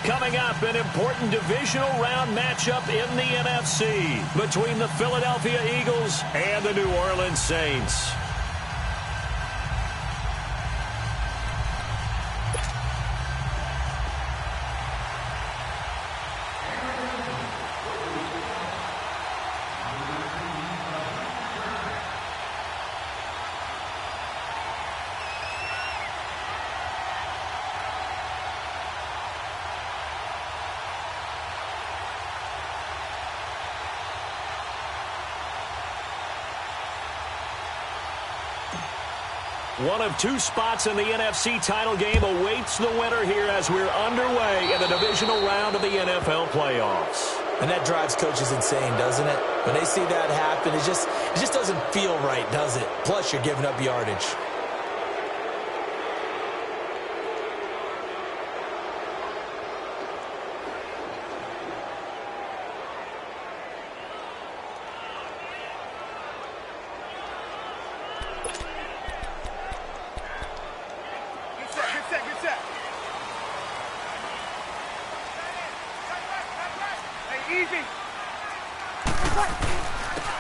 Coming up, an important divisional round matchup in the NFC between the Philadelphia Eagles and the New Orleans Saints. One of two spots in the NFC title game awaits the winner here as we're underway in the divisional round of the NFL playoffs. And that drives coaches insane, doesn't it? When they see that happen, it just doesn't feel right, does it? Plus, you're giving up yardage.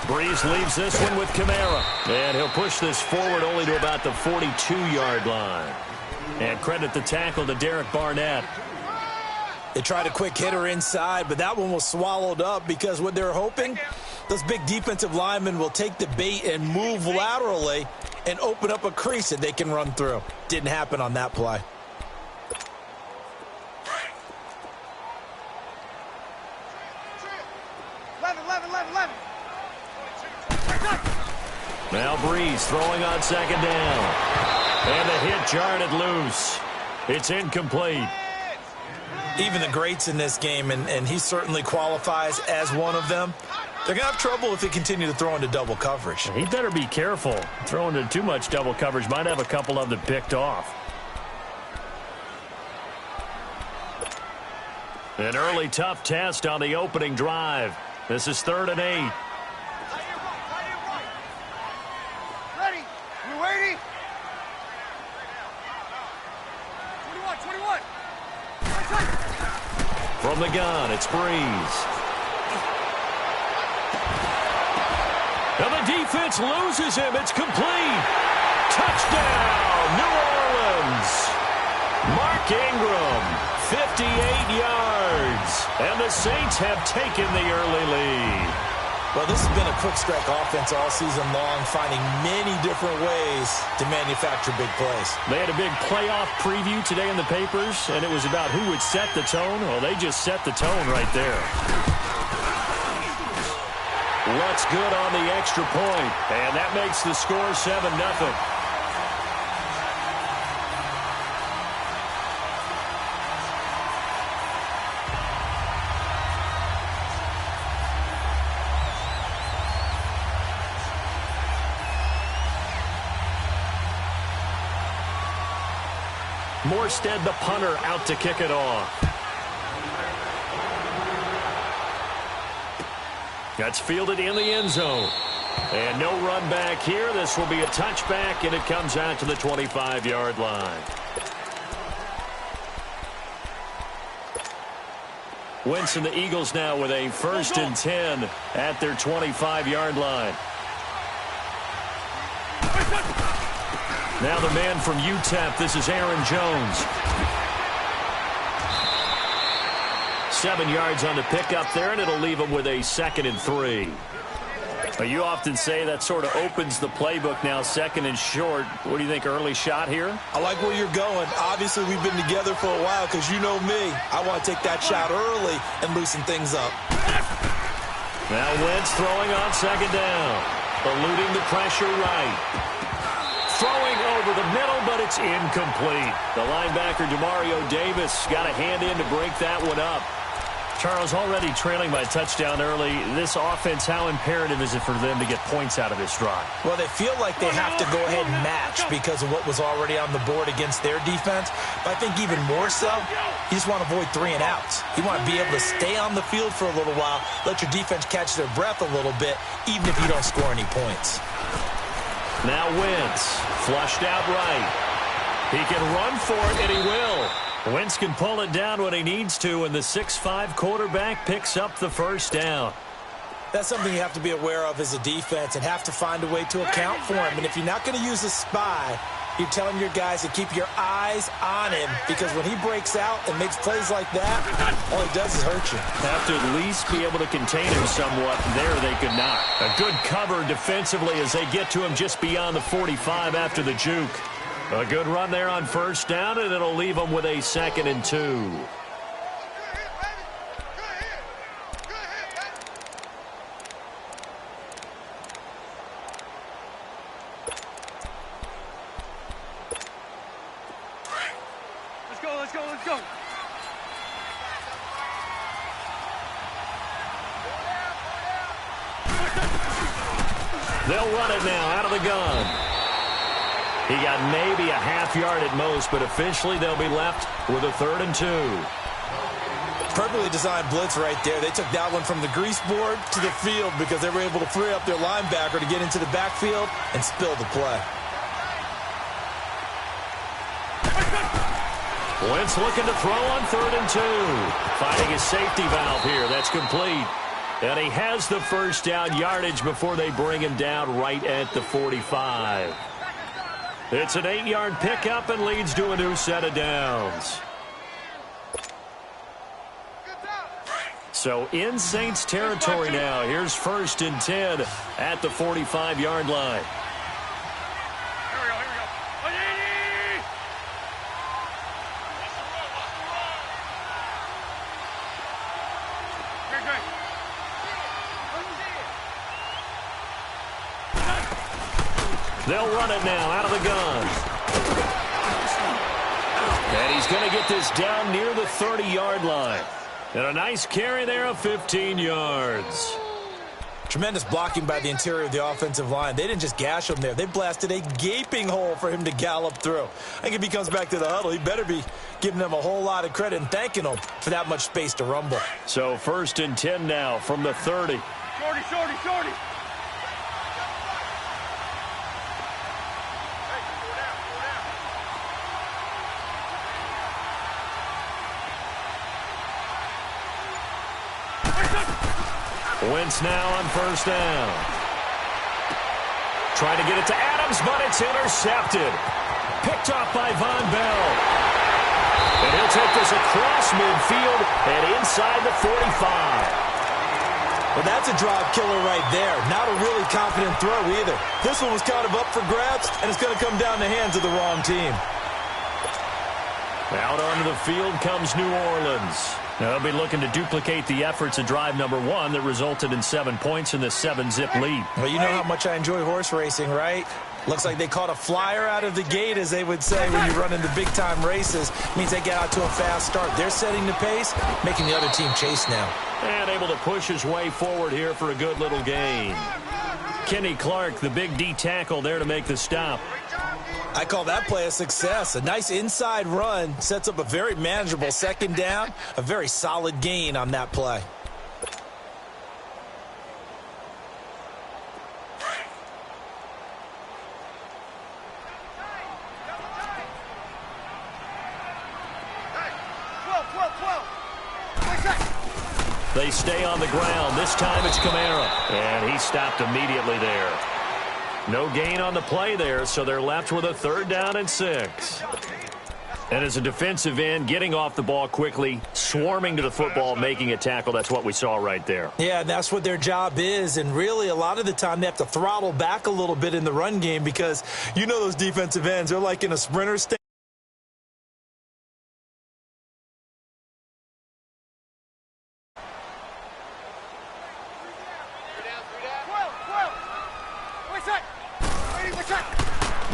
Breeze leaves this one with Kamara. And he'll push this forward only to about the 42-yard line. And credit the tackle to Derek Barnett. They tried a quick hitter inside, but that one was swallowed up because what they're hoping, those big defensive linemen will take the bait and move laterally and open up a crease that they can run through. Didn't happen on that play. Now Breeze throwing on second down. And the hit jarred it loose. It's incomplete. Even the greats in this game, and he certainly qualifies as one of them, they're going to have trouble if they continue to throw into double coverage. He better be careful. Throwing into too much double coverage might have a couple of them picked off. An early tough test on the opening drive. This is 3rd and 8. From the gun, it's Breeze. And the defense loses him. It's complete. Touchdown, New Orleans. Mark Ingram, 58 yards. And the Saints have taken the early lead. Well, this has been a quick strike offense all season long, finding many different ways to manufacture big plays. They had a big playoff preview today in the papers, and it was about who would set the tone. Well, they just set the tone right there. What's good on the extra point, and that makes the score 7-0. Morstead, the punter, out to kick it off. That's fielded in the end zone. And no run back here. This will be a touchback, and it comes out to the 25-yard line. Wentz and the Eagles now with a 1st and 10 at their 25-yard line. Now the man from UTEP, this is Aaron Jones. 7 yards on the pickup there, and it'll leave him with a 2nd and 3. You often say that sort of opens the playbook now, 2nd and short. What do you think, early shot here? I like where you're going. Obviously, we've been together for a while because you know me. I want to take that shot early and loosen things up. Now Wentz throwing on 2nd down. Eluding the pressure right. Throwing over the middle, but it's incomplete. The linebacker, Demario Davis, got a hand in to break that one up. Charles, already trailing by touchdown early. This offense, how imperative is it for them to get points out of this drive? Well, they feel like they have to go ahead and match because of what was already on the board against their defense. But I think even more so, you just want to avoid 3 and outs. You want to be able to stay on the field for a little while, let your defense catch their breath a little bit, even if you don't score any points. Now Wentz, flushed out right. He can run for it, and he will. Wentz can pull it down when he needs to, and the 6'5" quarterback picks up the first down. That's something you have to be aware of as a defense and have to find a way to account for him. And if you're not going to use a spy, you're telling your guys to keep your eyes on him, because when he breaks out and makes plays like that, all he does is hurt you. Have to at least be able to contain him somewhat. There they could not. A good cover defensively as they get to him just beyond the 45 after the juke. A good run there on first down, and it'll leave them with a 2nd and 2. Let's go. They'll run it now out of the gun. He got maybe a half yard at most, but officially they'll be left with a 3rd and 2. Perfectly designed blitz right there. They took that one from the grease board to the field because they were able to free up their linebacker to get into the backfield and spill the play. Wentz looking to throw on 3rd and 2. Finding his safety valve here. That's complete. And he has the first down yardage before they bring him down right at the 45. It's an 8-yard pickup and leads to a new set of downs. So in Saints territory now. Here's 1st and 10 at the 45-yard line. They'll run it now out of the gun. And he's going to get this down near the 30-yard line. And a nice carry there of 15 yards. Tremendous blocking by the interior of the offensive line. They didn't just gash him there. They blasted a gaping hole for him to gallop through. I think if he comes back to the huddle, he better be giving them a whole lot of credit and thanking them for that much space to rumble. So 1st and 10 now from the 30. Shorty. Wentz now on 1st down. Trying to get it to Adams, but it's intercepted. Picked off by Von Bell. And he'll take this across midfield and inside the 45. Well, that's a drive killer right there. Not a really confident throw either. This one was kind of up for grabs, and it's going to come down the hands of the wrong team. Out onto the field comes New Orleans. Now they'll be looking to duplicate the efforts of drive number 1 that resulted in 7 points in the 7-zip lead. Well, you know how much I enjoy horse racing, right? Looks like they caught a flyer out of the gate, as they would say when you run into big-time races. Means they get out to a fast start. They're setting the pace, making the other team chase now. And able to push his way forward here for a good little gain. Kenny Clark, the big D tackle, there to make the stop. I call that play a success. A nice inside run sets up a very manageable 2nd down. A very solid gain on that play. They stay on the ground. This time it's Kamara. And he stopped immediately there. No gain on the play there, so they're left with a 3rd down and 6. And as a defensive end, getting off the ball quickly, swarming to the football, making a tackle, that's what we saw right there. Yeah, and that's what their job is. And really, a lot of the time, they have to throttle back a little bit in the run game because you know those defensive ends, they're like in a sprinter state.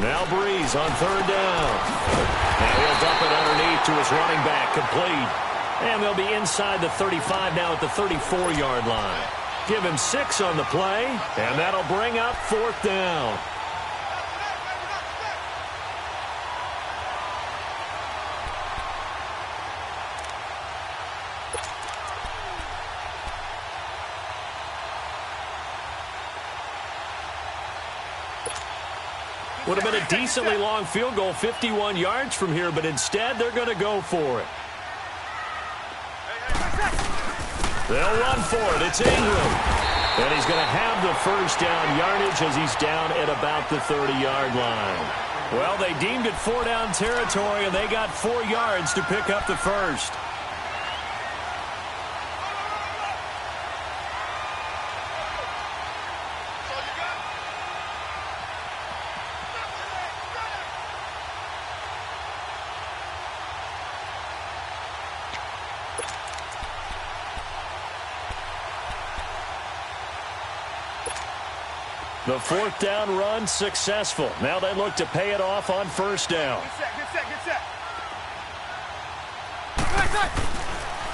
Now Breeze on 3rd down. And he'll dump it underneath to his running back, complete. And they'll be inside the 35 now at the 34-yard line. Give him 6 on the play, and that'll bring up 4th down. Would have been a decently long field goal, 51 yards from here, but instead they're going to go for it. They'll run for it. It's Ingram. And he's going to have the first down yardage as he's down at about the 30-yard line. Well, they deemed it 4-down territory, and they got 4 yards to pick up the first. The 4th down run successful. Now they look to pay it off on 1st down. Get set.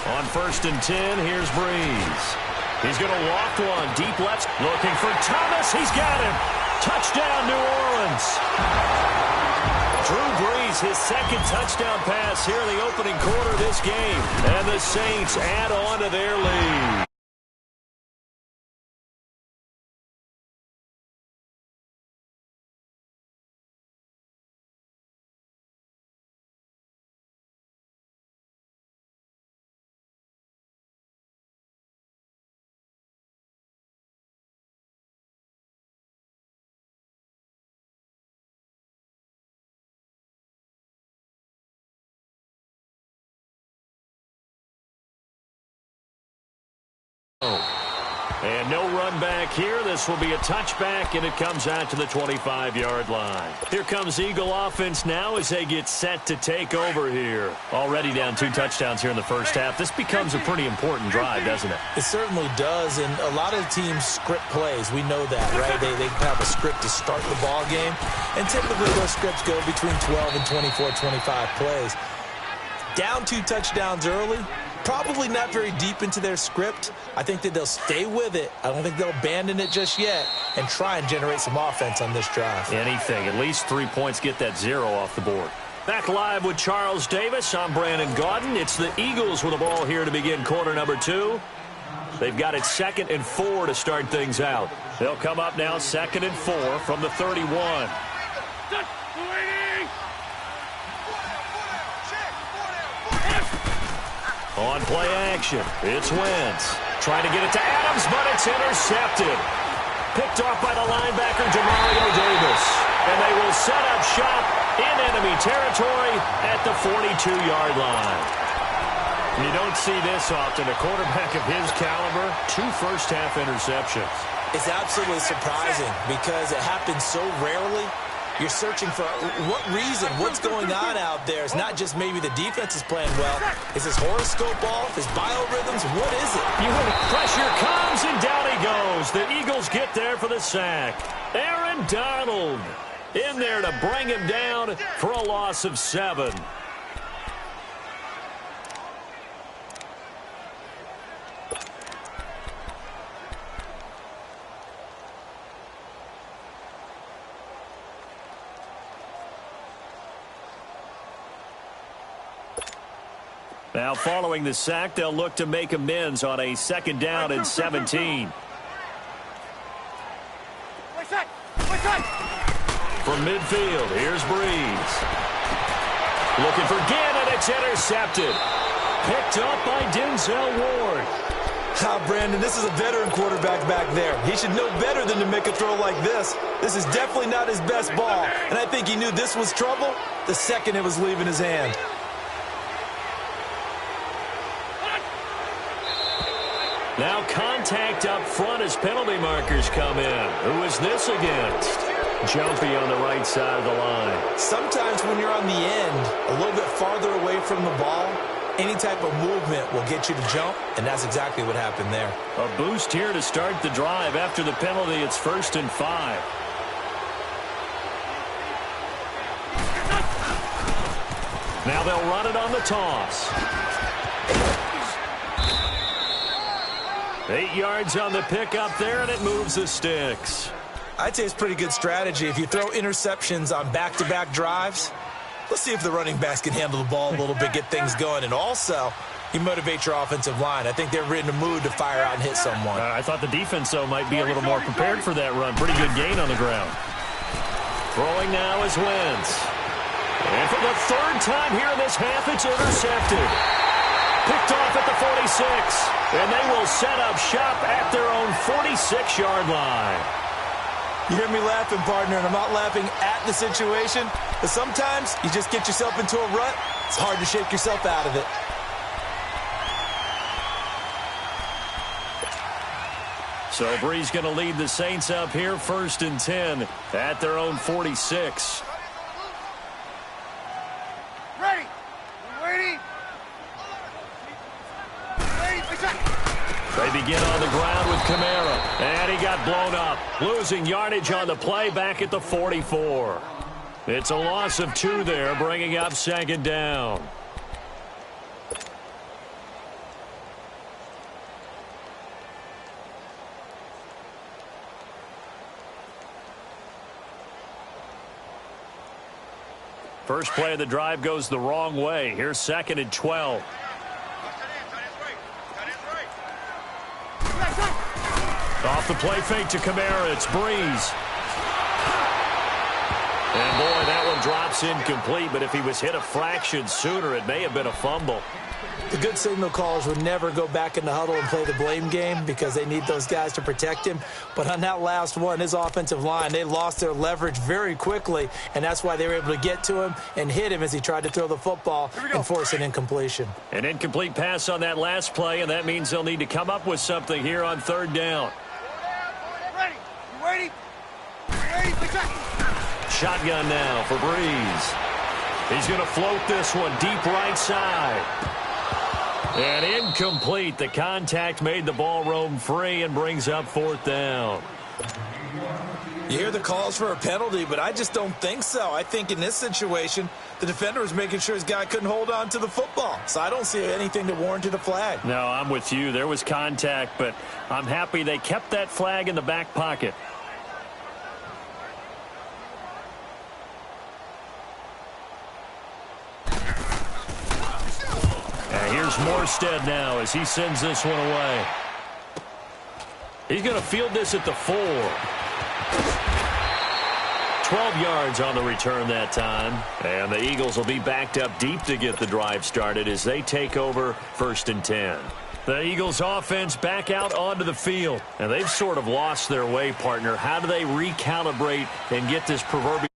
On 1st and 10, here's Breeze. He's going to walk one. Deep left. Looking for Thomas. He's got him. Touchdown, New Orleans. Drew Brees, his 2nd touchdown pass here in the opening quarter of this game. And the Saints add on to their lead. And no run back here. This will be a touchback, and it comes out to the 25-yard line. Here comes Eagle offense now as they get set to take over here. Already down 2 touchdowns here in the first half. This becomes a pretty important drive, doesn't it? It certainly does, and a lot of teams script plays. We know that, right? They have a script to start the ball game, and typically those scripts go between 12 and 24, 25 plays. Down 2 touchdowns early. Probably not very deep into their script. I think that they'll stay with it. I don't think they'll abandon it just yet and try and generate some offense on this drive. Anything. At least 3 points, get that 0 off the board. Back live with Charles Davis. I'm Brandon Gaudin. It's the Eagles with the ball here to begin quarter number 2. They've got it 2nd and 4 to start things out. They'll come up now 2nd and 4 from the 31. On play action, it's Wentz. Trying to get it to Adams, but it's intercepted. Picked off by the linebacker, Demario Davis. And they will set up shop in enemy territory at the 42-yard line. You don't see this often. A quarterback of his caliber, 2 first-half interceptions. It's absolutely surprising because it happens so rarely. You're searching for what reason, what's going on out there. It's not just maybe the defense is playing well. Is his horoscope off? His biorhythms? What is it? Pressure comes, and down he goes. The Eagles get there for the sack. Aaron Donald in there to bring him down for a loss of 7. Now, following the sack, they'll look to make amends on a 2nd down and 17. From midfield, here's Breeze. Looking for Gannon, it's intercepted. Picked up by Denzel Ward. Brandon, this is a veteran quarterback back there. He should know better than to make a throw like this. This is definitely not his best ball, and I think he knew this was trouble the second it was leaving his hand. Now contact up front as penalty markers come in. Who is this against? Jumpy on the right side of the line. Sometimes when you're on the end, a little bit farther away from the ball, any type of movement will get you to jump, and that's exactly what happened there. A boost here to start the drive. After the penalty, it's 1st and 5. Now they'll run it on the toss. 8 yards on the pickup there, and it moves the sticks. I'd say it's pretty good strategy. If you throw interceptions on back-to-back drives, let's see if the running backs can handle the ball a little bit, get things going, and also you motivate your offensive line. I think they're in the mood to fire out and hit someone. I thought the defense, though, might be a little more prepared for that run. Pretty good gain on the ground. Throwing now is Wentz. And for the third time here in this half, it's intercepted. Picked off at the 46. And they will set up shop at their own 46-yard line. You hear me laughing, partner, and I'm not laughing at the situation. But sometimes you just get yourself into a rut. It's hard to shake yourself out of it. So Bree's going to lead the Saints up here, 1st and 10 at their own 46. Ready. Waiting. They begin on the ground with Kamara. And he got blown up. Losing yardage on the play back at the 44. It's a loss of 2 there, bringing up 2nd down. First play of the drive goes the wrong way. Here's 2nd and 12. Off the play fake to Kamara. It's Breeze. And boy, that one drops incomplete, but if he was hit a fraction sooner, it may have been a fumble. The good signal callers would never go back in the huddle and play the blame game because they need those guys to protect him. But on that last one, his offensive line, they lost their leverage very quickly, and that's why they were able to get to him and hit him as he tried to throw the football and force an incompletion. An incomplete pass on that last play, and that means they'll need to come up with something here on 3rd down. Ready. You waiting? Ready. Shotgun now for Breeze. He's going to float this one deep right side. And incomplete. The contact made the ball roam free and brings up 4th down. You hear the calls for a penalty, but I just don't think so. I think in this situation, the defender was making sure his guy couldn't hold on to the football. So I don't see anything that warranted a flag. No, I'm with you. There was contact, but I'm happy they kept that flag in the back pocket. And here's Morstead now as he sends this one away. He's going to field this at the 4. 12 yards on the return that time. And the Eagles will be backed up deep to get the drive started as they take over 1st and 10. The Eagles offense back out onto the field. And they've sort of lost their way, partner. How do they recalibrate and get this proverbial